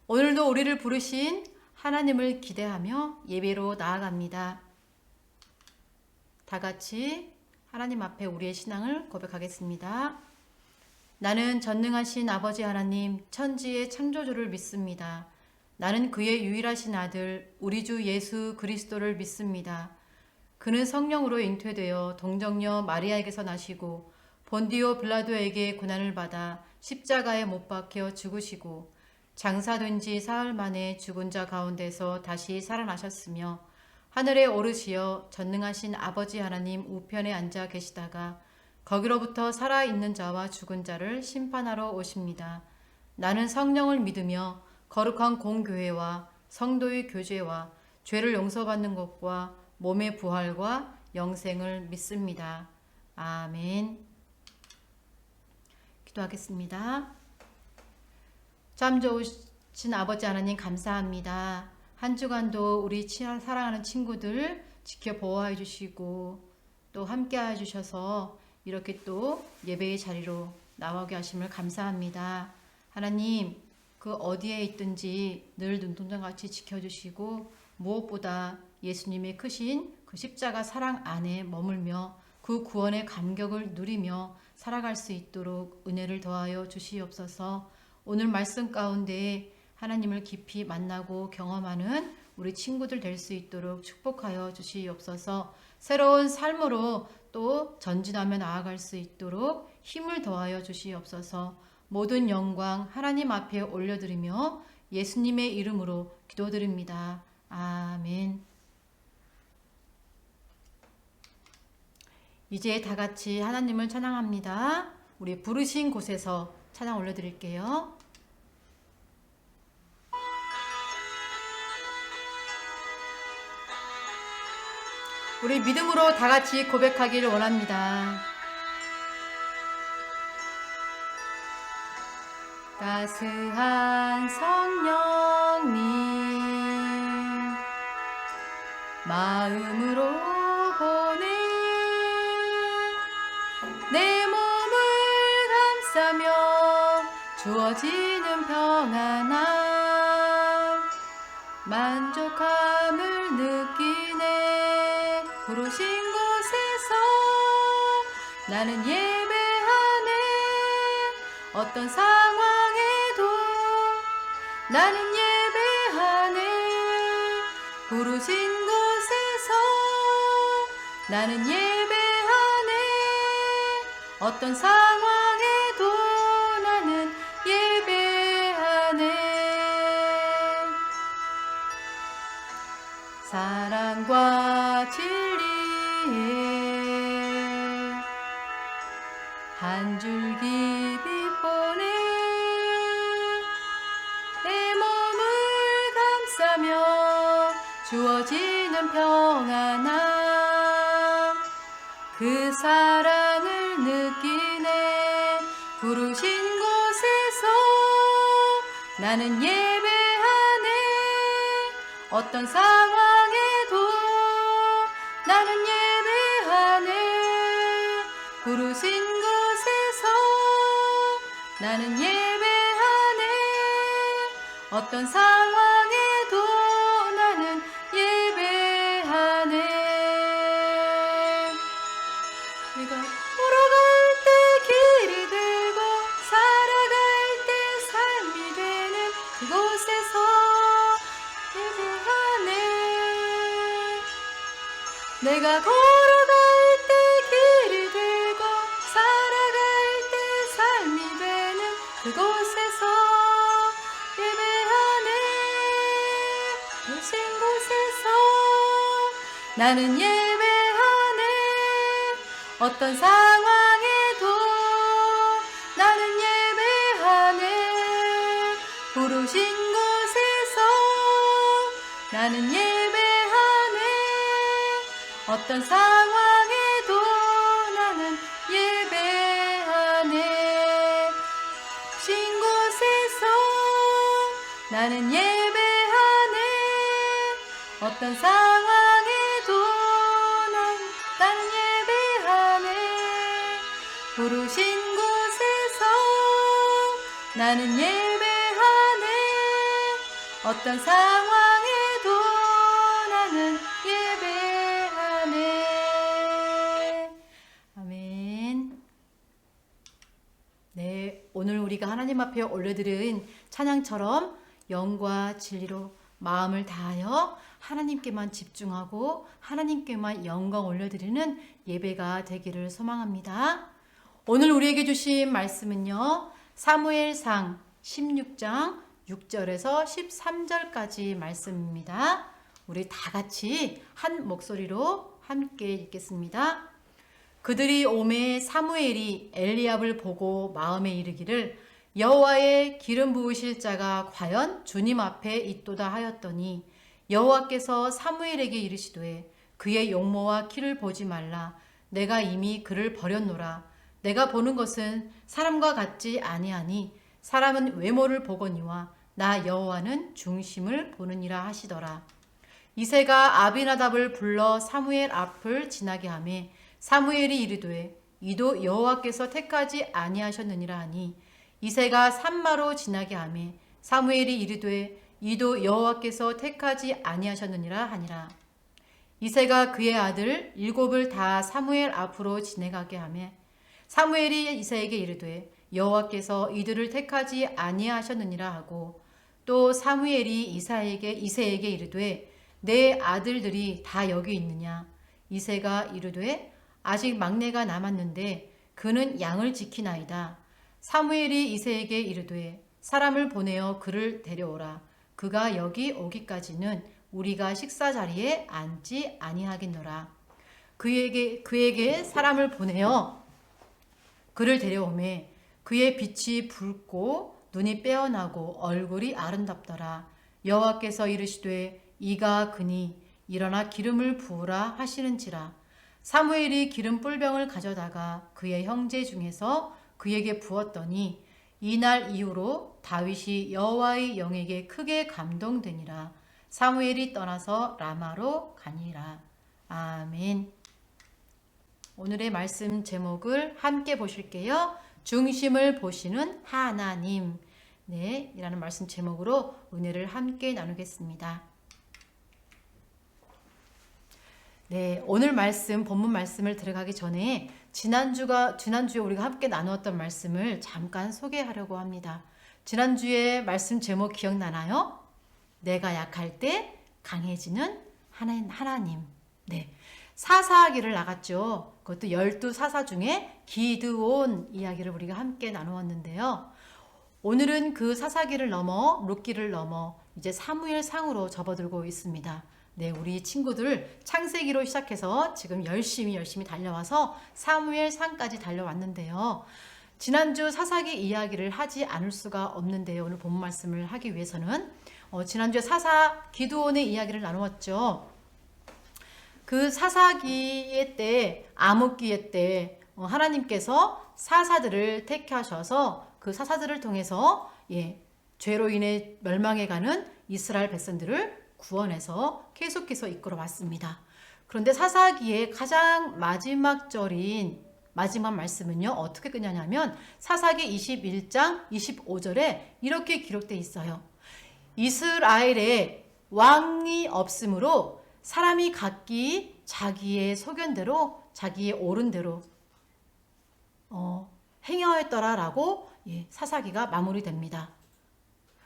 오늘도 우리를 부르신 하나님을 기대하며 예배로 나아갑니다. 다 같이 하나님 앞에 우리의 신앙을 고백하겠습니다. 나는 전능하신 아버지 하나님, 천지의 창조주를 믿습니다. 나는 그의 유일하신 아들, 우리 주 예수 그리스도를 믿습니다. 그는 성령으로 잉태되어 동정녀 마리아에게서 나시고 본디오 빌라도에게 고난을 받아 십자가에 못 박혀 죽으시고 장사된 지 사흘 만에 죽은 자 가운데서 다시 살아나셨으며 하늘에 오르시어 전능하신 아버지 하나님 우편에 앉아 계시다가 거기로부터 살아있는 자와 죽은 자를 심판하러 오십니다. 나는 성령을 믿으며 거룩한 공교회와 성도의 교제와 죄를 용서받는 것과 몸의 부활과 영생을 믿습니다. 아멘. 기도하겠습니다. 참 좋으신 아버지 하나님 감사합니다. 한 주간도 우리 사랑하는 친구들 지켜 보호해 주시고 또 함께 해 주셔서 이렇게 또 예배의 자리로 나오게 하심을 감사합니다. 하나님, 그 어디에 있든지 늘 눈동자같이 지켜주시고 무엇보다 예수님의 크신 그 십자가 사랑 안에 머물며 그 구원의 감격을 누리며 살아갈 수 있도록 은혜를 더하여 주시옵소서. 오늘 말씀 가운데 하나님을 깊이 만나고 경험하는 우리 친구들 될 수 있도록 축복하여 주시옵소서. 새로운 삶으로 또 전진하며 나아갈 수 있도록 힘을 더하여 주시옵소서. 모든 영광 하나님 앞에 올려드리며 예수님의 이름으로 기도드립니다. 아멘. 이제 다 같이 하나님을 찬양합니다. 우리 부르신 곳에서 찬양 올려드릴게요. 우리 믿음으로 다 같이 고백하기를 원합니다. 따스한 성령님 마음으로 보내 내 몸을 감싸며 주어지는 평안함 만족함을 느끼네. 부르신 곳에서 나는 예배하네. 어떤 상황에도 나는 예배하네. 부르신 곳에서 나는 예배하네. 어떤 상황에도 나는 예배하네. 사랑과 진리에 한 줄기 빛보내 내 몸을 감싸며 주어지는 평안함 그 사랑을 느끼네. 부르신 곳에서 나는 예배하네. 어떤 상황에도 나는 예배하네. 부르신 곳에서 나는 예배하네. 어떤 상황에도 나는 예배하네. 내가 걸어갈 때 길이 되고 살아갈 때 삶이 되는 그곳에서 예배하네. 내가 걸어갈 때 길이 되고 살아갈 때 삶이 되는 그곳에서 예배하네. 부르신 곳에서 나는 예배하네. 어떤 상황에도 나는 예배하네. 부르신 곳에서 나는 예배하네. 어떤 상황에도 나는 예배하네. 부르신 곳에서 나는 예배하네. 어떤 상황에도 나는 예배하네. 어떤 상황에도 나는 예배하네. 아멘. 네, 오늘 우리가 하나님 앞에 올려드린 찬양처럼 영과 진리로 마음을 다하여 하나님께만 집중하고 하나님께만 영광 올려드리는 예배가 되기를 소망합니다. 오늘 우리에게 주신 말씀은요, 사무엘상 16장 6절에서 13절까지 말씀입니다. 우리 다 같이 한 목소리로 함께 읽겠습니다. 그들이 오매 사무엘이 엘리압을 보고 마음에 이르기를 여호와의 기름 부으실 자가 과연 주님 앞에 있도다 하였더니 여호와께서 사무엘에게 이르시되 그의 용모와 키를 보지 말라. 내가 이미 그를 버렸노라. 내가 보는 것은 사람과 같지 아니하니 사람은 외모를 보거니와 나 여호와는 중심을 보느니라 하시더라. 이새가 아비나답을 불러 사무엘 앞을 지나게 하매 사무엘이 이르되 이도 여호와께서 택하지 아니하셨느니라 하니 이새가 산마로 지나게 하매 사무엘이 이르되 이도 여호와께서 택하지 아니하셨느니라 하니라. 이새가 그의 아들 7을 다 사무엘 앞으로 지나가게 하매 사무엘이 이새에게 이르되 여호와께서 이들을 택하지 아니하셨느니라 하고 또 사무엘이 이새에게 이르되 내 아들들이 다 여기 있느냐. 이새가 이르되 아직 막내가 남았는데 그는 양을 지키나이다. 사무엘이 이새에게 이르되 사람을 보내어 그를 데려오라. 그가 여기 오기까지는 우리가 식사 자리에 앉지 아니하겠노라. 그에게 사람을 보내어 그를 데려오매 그의 빛이 붉고 눈이 빼어나고 얼굴이 아름답더라. 여호와께서 이르시되 이가 그니 일어나 기름을 부으라 하시는지라. 사무엘이 기름 뿔병을 가져다가 그의 형제 중에서 그에게 부었더니 이날 이후로 다윗이 여호와의 영에게 크게 감동되니라. 사무엘이 떠나서 라마로 가니라. 아멘. 오늘의 말씀 제목을 함께 보실게요. 중심을 보시는 하나님. 네, 이라는 말씀 제목으로 은혜를 함께 나누겠습니다. 네, 오늘 말씀, 본문 말씀을 들어가기 전에 지난주에 우리가 함께 나누었던 말씀을 잠깐 소개하려고 합니다. 지난주에 말씀 제목 기억나나요? 내가 약할 때 강해지는 하나님. 네, 사사기를 나갔죠. 그것도 12사사 중에 기드온 이야기를 우리가 함께 나누었는데요. 오늘은 그 사사기를 넘어 룻기를 넘어 이제 사무엘상으로 접어들고 있습니다. 네, 우리 친구들 창세기로 시작해서 지금 열심히 달려와서 사무엘상까지 달려왔는데요. 지난주 사사기 이야기를 하지 않을 수가 없는데요. 오늘 본문 말씀을 하기 위해서는 지난주에 기드온의 이야기를 나누었죠. 그 사사기의 때, 암흑기의 때 하나님께서 사사들을 택하셔서 그 사사들을 통해서 죄로 인해 멸망해가는 이스라엘 백성들을 구원해서 계속해서 이끌어 왔습니다. 그런데 사사기의 가장 마지막 절인 마지막 말씀은요, 어떻게 끝나냐면 사사기 21장 25절에 이렇게 기록되어 있어요. 이스라엘에 왕이 없으므로 사람이 각기 자기의 소견대로 자기의 옳은 대로 행하였더라라고 사사기가 마무리됩니다.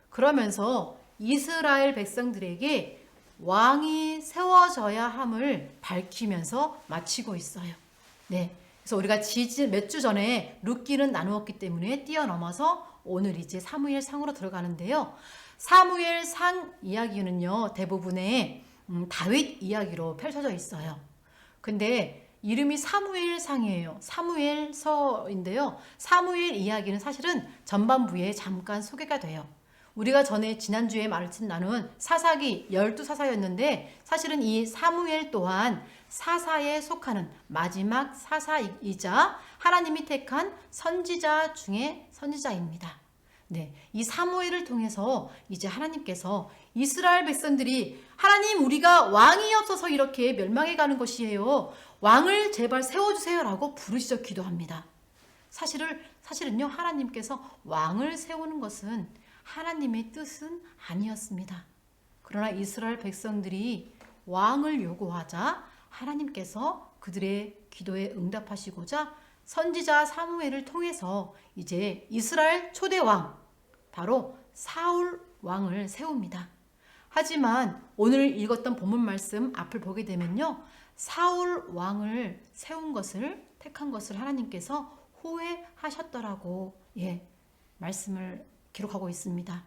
그러면서 이스라엘 백성들에게 왕이 세워져야 함을 밝히면서 마치고 있어요. 네, 그래서 우리가 몇 주 전에 룻기는 나누었기 때문에 뛰어넘어서 오늘 이제 사무엘상으로 들어가는데요. 사무엘상 이야기는요, 대부분의 다윗 이야기로 펼쳐져 있어요. 근데 이름이 사무엘상이에요. 사무엘서인데요. 사무엘 이야기는 사실은 전반부에 잠깐 소개가 돼요. 우리가 지난주에 말씀 나눈 사사기 12사사였는데 사실은 이 사무엘 또한 사사에 속하는 마지막 사사이자 하나님이 택한 선지자 중에 선지자입니다. 네, 이 사무엘을 통해서 이제 하나님께서 이스라엘 백성들이 하나님 우리가 왕이 없어서 이렇게 멸망해 가는 것이에요. 왕을 제발 세워주세요 라고 부르짖어 기도합니다. 사실은 사실은요, 하나님께서 왕을 세우는 것은 하나님의 뜻은 아니었습니다. 그러나 이스라엘 백성들이 왕을 요구하자 하나님께서 그들의 기도에 응답하시고자 선지자 사무엘을 통해서 이제 이스라엘 초대 왕, 바로 사울 왕을 세웁니다. 하지만 오늘 읽었던 본문 말씀 앞을 보게 되면요, 사울 왕을 세운 것을, 택한 것을 하나님께서 후회하셨더라고 말씀을 기록하고 있습니다.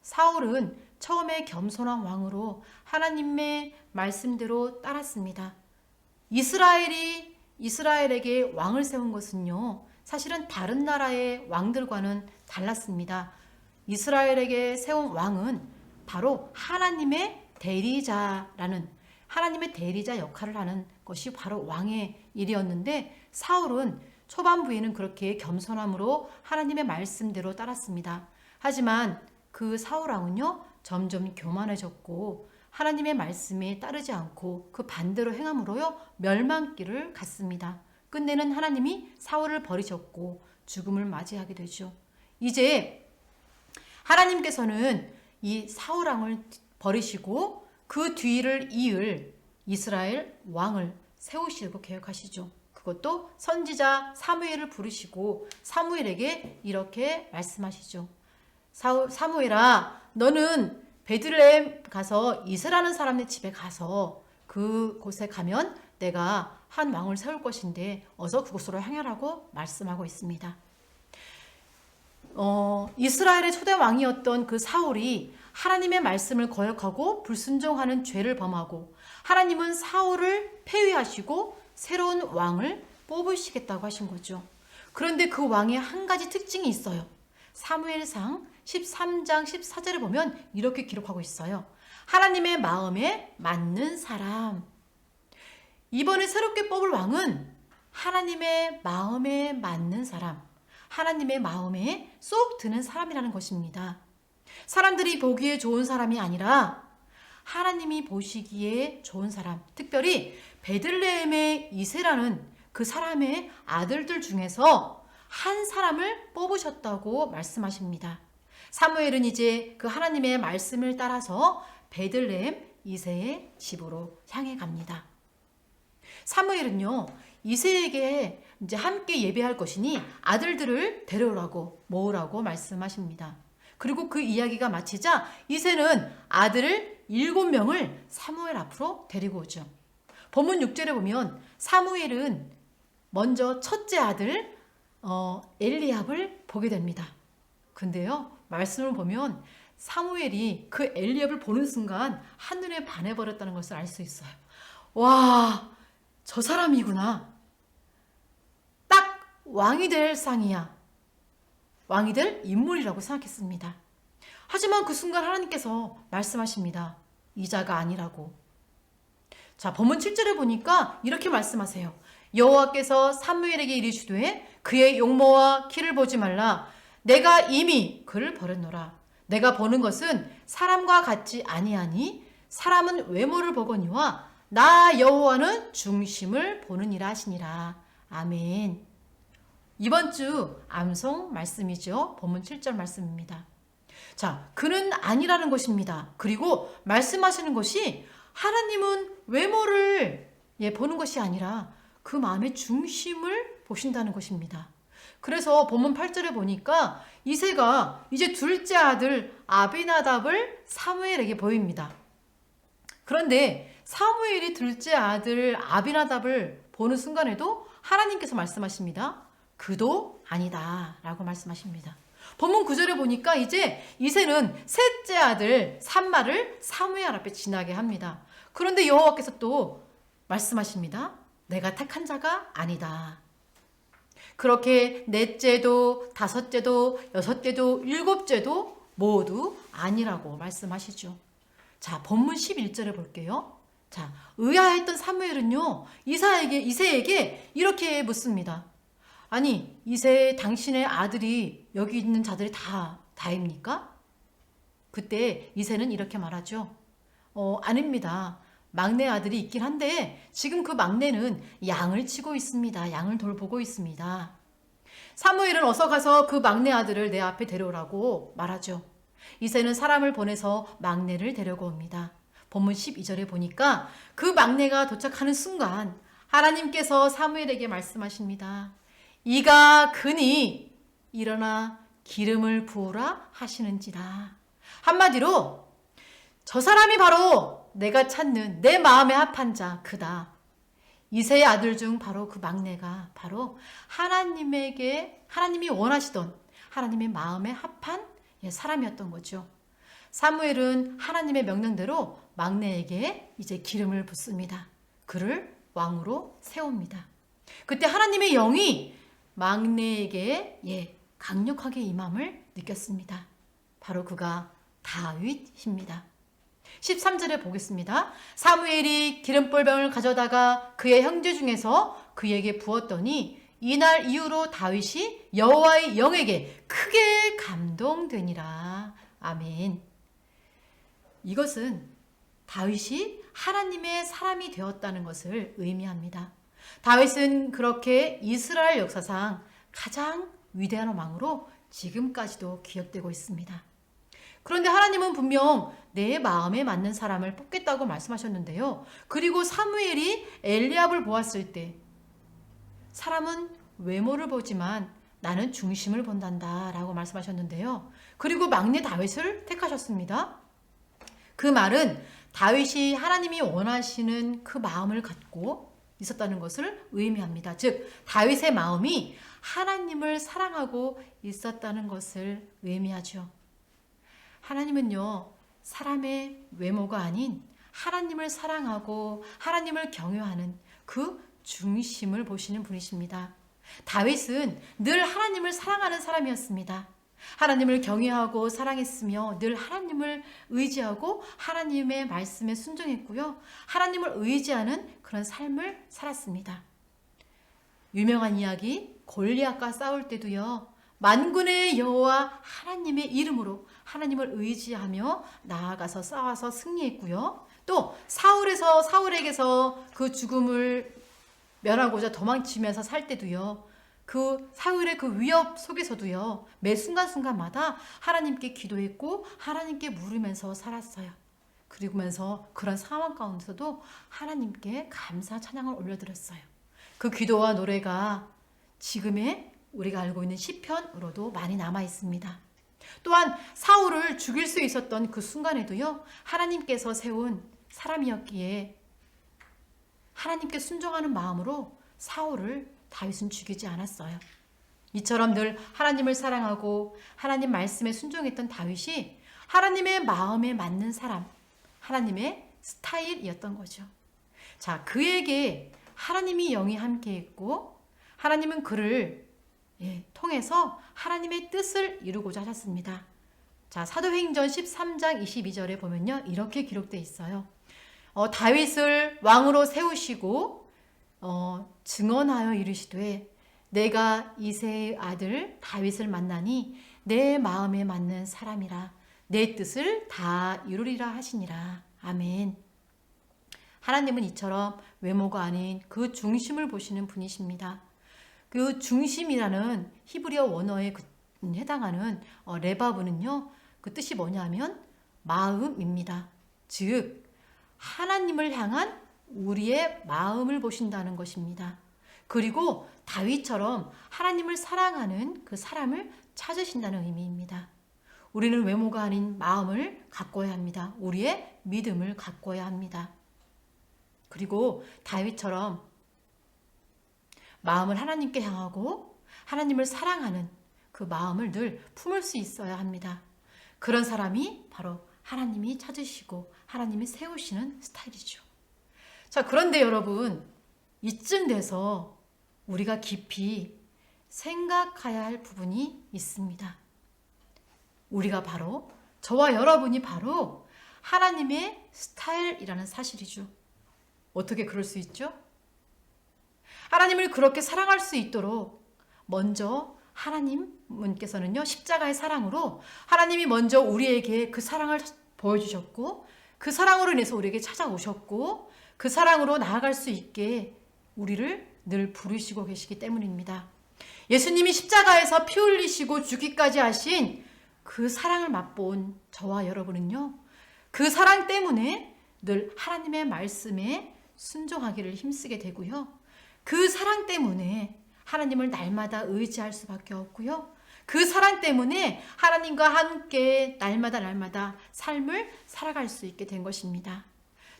사울은 처음에 겸손한 왕으로 하나님의 말씀대로 따랐습니다. 이스라엘에게 왕을 세운 것은요, 사실은 다른 나라의 왕들과는 달랐습니다. 이스라엘에게 세운 왕은 바로 하나님의 대리자라는, 하나님의 대리자 역할을 하는 것이 바로 왕의 일이었는데, 사울은 초반부에는 그렇게 겸손함으로 하나님의 말씀대로 따랐습니다. 하지만 그 사울 왕은요, 점점 교만해졌고 하나님의 말씀에 따르지 않고 그 반대로 행함으로요, 멸망길을 갔습니다. 끝내는 하나님이 사울을 버리셨고 죽음을 맞이하게 되죠. 이제 하나님께서는 이 사울 왕을 버리시고 그 뒤를 이을 이스라엘 왕을 세우시려고 계획하시죠. 그것도 선지자 사무엘을 부르시고 사무엘에게 이렇게 말씀하시죠. 사무엘아, 너는 베들레헴 가서 이스라는 사람의 집에 가서 그곳에 가면 내가 한 왕을 세울 것인데 어서 그곳으로 향하라고 말씀하고 있습니다. 이스라엘의 초대 왕이었던 그 사울이 하나님의 말씀을 거역하고 불순종하는 죄를 범하고, 하나님은 사울을 폐위하시고 새로운 왕을 뽑으시겠다고 하신 거죠. 그런데 그 왕의 한 가지 특징이 있어요. 사무엘상 13장 14절을 보면 이렇게 기록하고 있어요. 하나님의 마음에 맞는 사람. 이번에 새롭게 뽑을 왕은 하나님의 마음에 맞는 사람, 하나님의 마음에 쏙 드는 사람이라는 것입니다. 사람들이 보기에 좋은 사람이 아니라 하나님이 보시기에 좋은 사람, 특별히 베들레헴의 이새라는 그 사람의 아들들 중에서 한 사람을 뽑으셨다고 말씀하십니다. 사무엘은 이제 그 하나님의 말씀을 따라서 베들레헴 이새의 집으로 향해 갑니다. 사무엘은요, 이새에게 이제 함께 예배할 것이니 아들들을 데려오라고, 모으라고 말씀하십니다. 그리고 그 이야기가 마치자 이새는 아들을 7명을 사무엘 앞으로 데리고 오죠. 본문 6절에 보면 사무엘은 먼저 첫째 아들 엘리압을 보게 됩니다. 근데요, 말씀을 보면 사무엘이 그 엘리압을 보는 순간 한눈에 반해버렸다는 것을 알 수 있어요. 와, 저 사람이구나. 딱 왕이 될 상이야. 왕이 될 인물이라고 생각했습니다. 하지만 그 순간 하나님께서 말씀하십니다. 이자가 아니라고. 자, 본문 7절에 보니까 이렇게 말씀하세요. 여호와께서 사무엘에게 이르시되 그의 용모와 키를 보지 말라. 내가 이미 그를 버렸노라. 내가 보는 것은 사람과 같지 아니하니 사람은 외모를 보거니와 나 여호와는 중심을 보느니라 하시니라. 아멘. 이번 주 암송 말씀이죠. 본문 7절 말씀입니다. 자, 그는 아니라는 것입니다. 그리고 말씀하시는 것이 하나님은 외모를 보는 것이 아니라 그 마음의 중심을 보신다는 것입니다. 그래서 본문 8절에 보니까 이새가 이제 둘째 아들 아비나답을 사무엘에게 보입니다. 그런데 사무엘이 둘째 아들 아비나답을 보는 순간에도 하나님께서 말씀하십니다. 그도 아니다 라고 말씀하십니다. 본문 9절에 보니까 이제 이새는 셋째 아들 삼마를 사무엘 앞에 지나게 합니다. 그런데 여호와께서 또 말씀하십니다. 내가 택한 자가 아니다. 그렇게 넷째도 다섯째도 여섯째도 일곱째도 모두 아니라고 말씀하시죠. 자, 본문 11절에 볼게요. 자, 의아했던 사무엘은요, 이새에게 이렇게 묻습니다. 아니, 이새 당신의 아들이 여기 있는 자들이 다입니까? 그때 이새는 이렇게 말하죠. 아닙니다. 막내 아들이 있긴 한데 지금 그 막내는 양을 치고 있습니다. 양을 돌보고 있습니다. 사무엘은 어서 가서 그 막내 아들을 내 앞에 데려오라고 말하죠. 이새는 사람을 보내서 막내를 데려고 옵니다. 본문 12절에 보니까 그 막내가 도착하는 순간 하나님께서 사무엘에게 말씀하십니다. 이가 그니 일어나 기름을 부으라 하시는지라. 한마디로 저 사람이 바로 내가 찾는 내 마음에 합한 자 그다. 이새의 아들 중 바로 그 막내가 바로 하나님이 원하시던 하나님의 마음에 합한 사람이었던 거죠. 사무엘은 하나님의 명령대로 막내에게 이제 기름을 붓습니다. 그를 왕으로 세웁니다. 그때 하나님의 영이 막내에게 강력하게 임함을 느꼈습니다. 바로 그가 다윗입니다. 13절에 보겠습니다. 사무엘이 기름볼병을 가져다가 그의 형제 중에서 그에게 부었더니 이날 이후로 다윗이 여호와의 영에게 크게 감동되니라. 아멘. 이것은 다윗이 하나님의 사람이 되었다는 것을 의미합니다. 다윗은 그렇게 이스라엘 역사상 가장 위대한 왕으로 지금까지도 기억되고 있습니다. 그런데 하나님은 분명 내 마음에 맞는 사람을 뽑겠다고 말씀하셨는데요. 그리고 사무엘이 엘리압을 보았을 때 사람은 외모를 보지만 나는 중심을 본단다 라고 말씀하셨는데요. 그리고 막내 다윗을 택하셨습니다. 그 말은 다윗이 하나님이 원하시는 그 마음을 갖고 있었다는 것을 의미합니다. 즉 다윗의 마음이 하나님을 사랑하고 있었다는 것을 의미하죠. 하나님은요, 사람의 외모가 아닌 하나님을 사랑하고 하나님을 경외하는 그 중심을 보시는 분이십니다. 다윗은 늘 하나님을 사랑하는 사람이었습니다. 하나님을 경외하고 사랑했으며 늘 하나님을 의지하고 하나님의 말씀에 순종했고요. 하나님을 의지하는 그런 삶을 살았습니다. 유명한 이야기 골리앗과 싸울 때도요. 만군의 여호와 하나님의 이름으로 하나님을 의지하며 나아가서 싸워서 승리했고요. 또 사울에게서 그 죽음을 면하고자 도망치면서 살 때도요. 그 사울의 그 위협 속에서도요. 매 순간순간마다 하나님께 기도했고 하나님께 물으면서 살았어요. 그러면서 그런 상황 가운데서도 하나님께 감사 찬양을 올려드렸어요. 그 기도와 노래가 지금의 우리가 알고 있는 시편으로도 많이 남아 있습니다. 또한 사울을 죽일 수 있었던 그 순간에도요. 하나님께서 세운 사람이었기에 하나님께 순종하는 마음으로 사울을 다윗은 죽이지 않았어요. 이처럼 늘 하나님을 사랑하고 하나님 말씀에 순종했던 다윗이 하나님의 마음에 맞는 사람, 하나님의 스타일이었던 거죠. 자, 그에게 하나님이 영이 함께했고 하나님은 그를 통해서 하나님의 뜻을 이루고자 하셨습니다. 자, 사도행전 13장 22절에 보면요. 이렇게 기록되어 있어요. 다윗을 왕으로 세우시고 증언하여 이르시되 내가 이새의 아들 다윗을 만나니 내 마음에 맞는 사람이라 내 뜻을 다 이루리라 하시니라. 아멘. 하나님은 이처럼 외모가 아닌 그 중심을 보시는 분이십니다. 그 중심이라는 히브리어 원어에 해당하는 레바브는요. 그 뜻이 뭐냐면 마음입니다. 즉 하나님을 향한 우리의 마음을 보신다는 것입니다. 그리고 다윗처럼 하나님을 사랑하는 그 사람을 찾으신다는 의미입니다. 우리는 외모가 아닌 마음을 가꿔야 합니다. 우리의 믿음을 가꿔야 합니다. 그리고 다윗처럼 마음을 하나님께 향하고 하나님을 사랑하는 그 마음을 늘 품을 수 있어야 합니다. 그런 사람이 바로 하나님이 찾으시고 하나님이 세우시는 스타일이죠. 자, 그런데 여러분, 이쯤 돼서 우리가 깊이 생각해야 할 부분이 있습니다. 우리가 바로, 저와 여러분이 바로 하나님의 스타일이라는 사실이죠. 어떻게 그럴 수 있죠? 하나님을 그렇게 사랑할 수 있도록 먼저 하나님께서는요, 십자가의 사랑으로 하나님이 먼저 우리에게 그 사랑을 보여주셨고 그 사랑으로 인해서 우리에게 찾아오셨고 그 사랑으로 나아갈 수 있게 우리를 늘 부르시고 계시기 때문입니다. 예수님이 십자가에서 피 흘리시고 죽기까지 하신 그 사랑을 맛본 저와 여러분은요, 그 사랑 때문에 늘 하나님의 말씀에 순종하기를 힘쓰게 되고요. 그 사랑 때문에 하나님을 날마다 의지할 수밖에 없고요. 그 사랑 때문에 하나님과 함께 날마다 삶을 살아갈 수 있게 된 것입니다.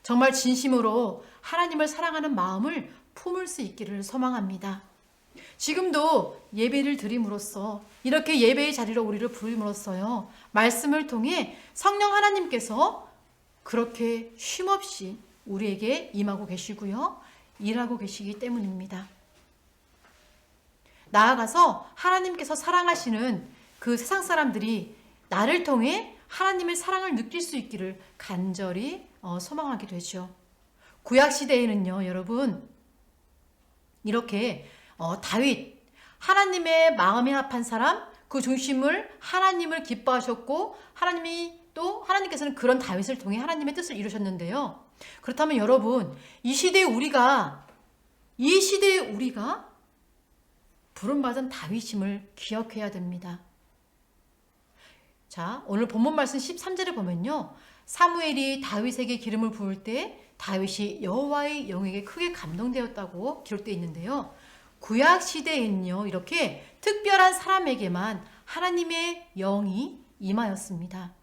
정말 진심으로 하나님을 사랑하는 마음을 품을 수 있기를 소망합니다. 지금도 예배를 드림으로써, 이렇게 예배의 자리로 우리를 부름으로써요, 말씀을 통해 성령 하나님께서 그렇게 쉼없이 우리에게 임하고 계시고요, 일하고 계시기 때문입니다. 나아가서 하나님께서 사랑하시는 그 세상 사람들이 나를 통해 하나님의 사랑을 느낄 수 있기를 간절히 소망하게 되죠. 구약 시대에는요, 여러분, 이렇게 다윗, 하나님의 마음에 합한 사람, 그 중심을 하나님을 기뻐하셨고, 하나님께서는 그런 다윗을 통해 하나님의 뜻을 이루셨는데요. 그렇다면 여러분, 이 시대에 우리가 부름받은 다윗임을 기억해야 됩니다. 자, 오늘 본문 말씀 13절에 보면요, 사무엘이 다윗에게 기름을 부을 때 다윗이 여호와의 영에게 크게 감동되었다고 기록되어 있는데요. 구약 시대에는요, 이렇게 특별한 사람에게만 하나님의 영이 임하였습니다.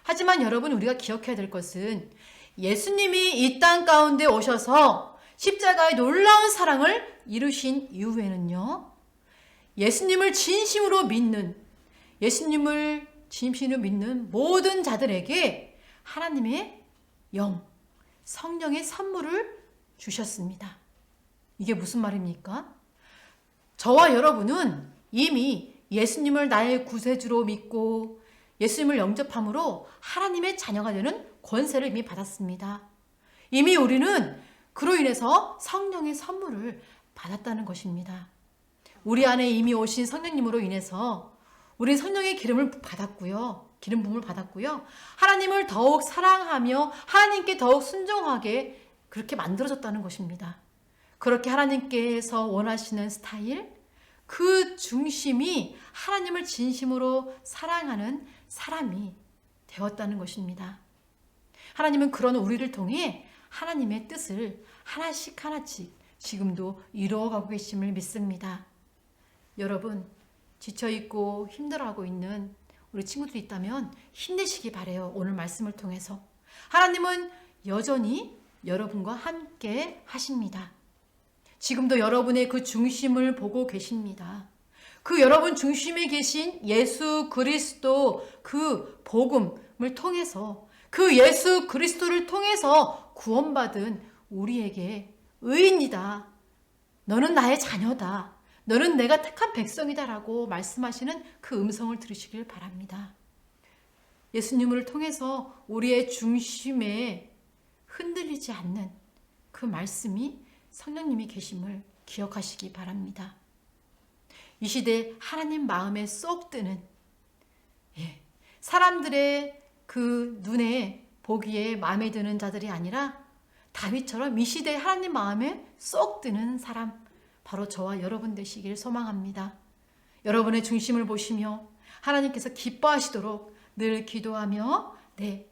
하지만 여러분, 우리가 기억해야 될 것은 예수님이 이 땅 가운데 오셔서 십자가의 놀라운 사랑을 이루신 이후에는요, 예수님을 진심으로 믿는 모든 자들에게 하나님의 영, 성령의 선물을 주셨습니다. 이게 무슨 말입니까? 저와 여러분은 이미 예수님을 나의 구세주로 믿고 예수님을 영접함으로 하나님의 자녀가 되는 권세를 이미 받았습니다. 이미 우리는 그로 인해서 성령의 선물을 받았다는 것입니다. 우리 안에 이미 오신 성령님으로 인해서 우리 성령의 기름 부음을 받았고요. 하나님을 더욱 사랑하며 하나님께 더욱 순종하게 그렇게 만들어졌다는 것입니다. 그렇게 하나님께서 원하시는 스타일, 그 중심이 하나님을 진심으로 사랑하는 사람이 되었다는 것입니다. 하나님은 그런 우리를 통해 하나님의 뜻을 하나씩 지금도 이루어가고 계심을 믿습니다. 여러분, 지쳐있고 힘들어하고 있는 우리 친구들이 있다면 힘내시기 바라요. 오늘 말씀을 통해서 하나님은 여전히 여러분과 함께 하십니다. 지금도 여러분의 그 중심을 보고 계십니다. 그 여러분 중심에 계신 예수 그리스도 그 복음을 통해서, 그 예수 그리스도를 통해서 구원받은 우리에게 의인이다, 너는 나의 자녀다, 너는 내가 택한 백성이다 라고 말씀하시는 그 음성을 들으시길 바랍니다. 예수님을 통해서 우리의 중심에 흔들리지 않는 그 말씀이 성령님이 계심을 기억하시기 바랍니다. 이 시대 하나님 마음에 쏙 드는, 사람들의 그 눈에 보기에 마음에 드는 자들이 아니라 다윗처럼 이 시대에 하나님 마음에 쏙 드는 사람, 바로 저와 여러분 되시길 소망합니다. 여러분의 중심을 보시며 하나님께서 기뻐하시도록 늘 기도하며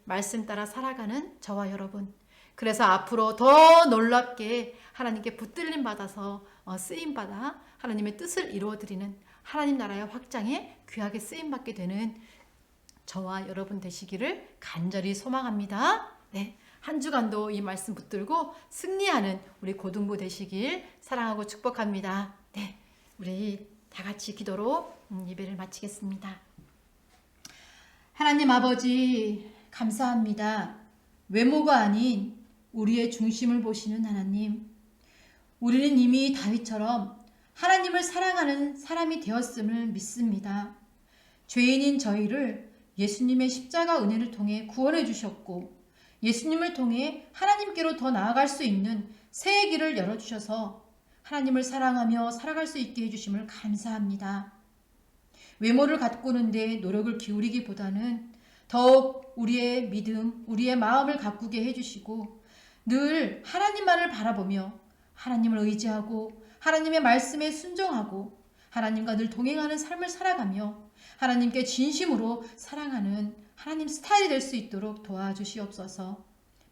말씀 따라 살아가는 저와 여러분, 그래서 앞으로 더 놀랍게 하나님께 붙들림 받아서 쓰임 받아 하나님의 뜻을 이루어드리는 하나님 나라의 확장에 귀하게 쓰임 받게 되는 저와 여러분 되시기를 간절히 소망합니다. 한 주간도 이 말씀 붙들고 승리하는 우리 고등부 되시길 사랑하고 축복합니다. 우리 다 같이 기도로 예배를 마치겠습니다. 하나님 아버지, 감사합니다. 외모가 아닌 우리의 중심을 보시는 하나님, 우리는 이미 다윗처럼 하나님을 사랑하는 사람이 되었음을 믿습니다. 죄인인 저희를 예수님의 십자가 은혜를 통해 구원해 주셨고, 예수님을 통해 하나님께로 더 나아갈 수 있는 새의 길을 열어주셔서 하나님을 사랑하며 살아갈 수 있게 해주심을 감사합니다. 외모를 가꾸는 데 노력을 기울이기보다는 더욱 우리의 믿음, 우리의 마음을 가꾸게 해주시고 늘 하나님만을 바라보며 하나님을 의지하고 하나님의 말씀에 순종하고 하나님과 늘 동행하는 삶을 살아가며 하나님께 진심으로 사랑하는 하나님 스타일이 될 수 있도록 도와주시옵소서.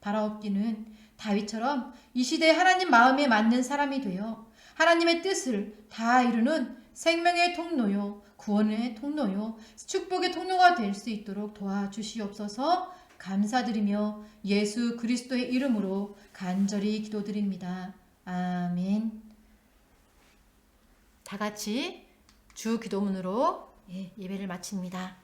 바라옵기는 다윗처럼 이 시대에 하나님 마음에 맞는 사람이 되어 하나님의 뜻을 다 이루는 생명의 통로요, 구원의 통로요, 축복의 통로가 될 수 있도록 도와주시옵소서. 감사드리며 예수 그리스도의 이름으로 간절히 기도드립니다. 아멘. 다 같이 주 기도문으로 예배를 마칩니다.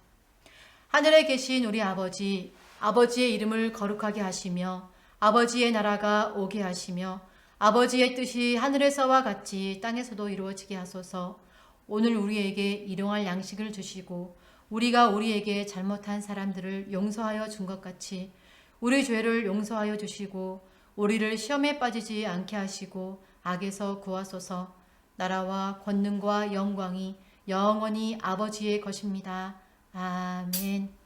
하늘에 계신 우리 아버지, 아버지의 이름을 거룩하게 하시며 아버지의 나라가 오게 하시며 아버지의 뜻이 하늘에서와 같이 땅에서도 이루어지게 하소서. 오늘 우리에게 일용할 양식을 주시고 우리가 우리에게 잘못한 사람들을 용서하여 준 것 같이 우리 죄를 용서하여 주시고 우리를 시험에 빠지지 않게 하시고 악에서 구하소서. 나라와 권능과 영광이 영원히 아버지의 것입니다. 아멘.